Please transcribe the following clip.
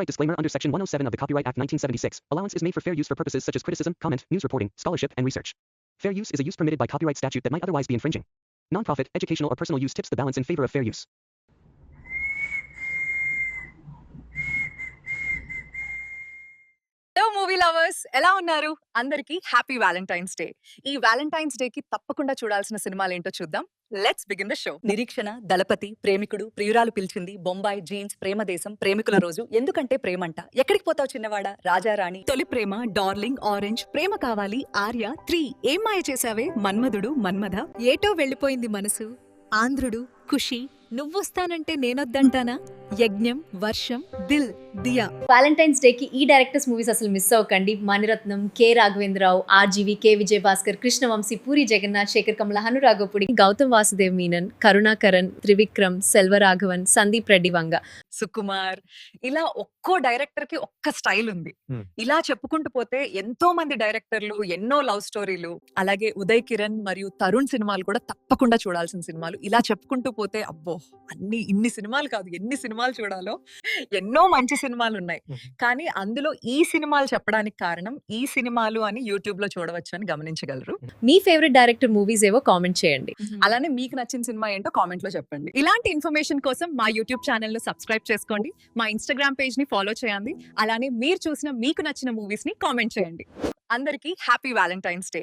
Copyright disclaimer under Section 107 of the Copyright Act 1976. Allowance is made for fair use for purposes such as criticism, comment, news reporting, scholarship, and research. Fair use is a use permitted by copyright statute that might otherwise be infringing. Non-profit, educational, or personal use tips the balance in favor of fair use. Hello movie lovers, ఎలా ఉన్నారు? అందరికీ happy Valentine's day. ఈ Valentine's day కి తప్పకుండా చూడాల్సిన సినిమాలు ఏంటో చూద్దాం. Let's begin the show. నిరీక్షణ, దళపతి, ప్రేమికుడు, ప్రియురాలు పిలిచింది, బొంబాయి, జీన్స్, ప్రేమదేశం, ప్రేమికుల రోజు, ఎందుకంటే ప్రేమంట, ఎక్కడికి పోతావు చిన్నవాడ, రాజారాణి, తొలి ప్రేమ, డార్లింగ్, ఆరెంజ్, ప్రేమ కావాలి, ఆర్య, 3, ఏం మాయ చేసావే, మన్మధుడు, మన్మథ, ఏటో వెళ్ళిపోయింది మనసు, ఆంధ్రుడు, ఖుషి, నువ్వొస్తానంటే నేనొద్దంటానా, యజ్ఞం, వర్షం, దిల్, దియా. వ్యాలంటైన్స్ డే కి ఈ డైరెక్టర్స్ మూవీస్ అసలు మిస్ అవ్వకండి. Mani Ratnam, K Raghavendra Rao, RGV, K Vijaya Bhaskar, Krishna Vamsi, Puri Jagannadh, Sekhar Kammula, Hanu Raghavapudi, Gautham Vasudev Menon, Karunakaran, Trivikram, Selvaraghavan, Sandeep Reddy Vanga, Sukumar, ఇలా ఒక్కో డైరెక్టర్ కి ఒక్క స్టైల్ ఉంది. ఇలా చెప్పుకుంటూ పోతే ఎంతో మంది డైరెక్టర్లు, ఎన్నో లవ్ స్టోరీలు, అలాగే ఉదయ్ కిరణ్ మరియు తరుణ్ సినిమాలు కూడా తప్పకుండా చూడాల్సిన సినిమాలు. ఇలా చెప్పుకుంటూ పోతే అబ్బో, ఇన్ని సినిమాలు కాదు, ఎన్ని సినిమాలు చూడాలో, ఎన్నో మంచి సినిమాలు ఉన్నాయి. కానీ అందులో ఈ సినిమాలు చెప్పడానికి కారణం, ఈ సినిమాలు అని యూట్యూబ్ లో చూడవచ్చు అని గమనించగలరు. మీ ఫేవరెట్ డైరెక్టర్ మూవీస్ ఏవో కామెంట్ చేయండి. అలానే మీకు నచ్చిన సినిమా ఏంటో కామెంట్ లో చెప్పండి. ఇలాంటి ఇన్ఫర్మేషన్ కోసం మా యూట్యూబ్ ఛానల్ ను సబ్స్క్రైబ్ చేసుకోండి, మా ఇన్స్టాగ్రామ్ పేజ్ ని ఫాలో చేయండి, అలానే మీరు చూసిన మీకు నచ్చిన మూవీస్ ని కామెంట్ చేయండి. అందరికీ హ్యాపీ వ్యాలంటైన్స్ డే.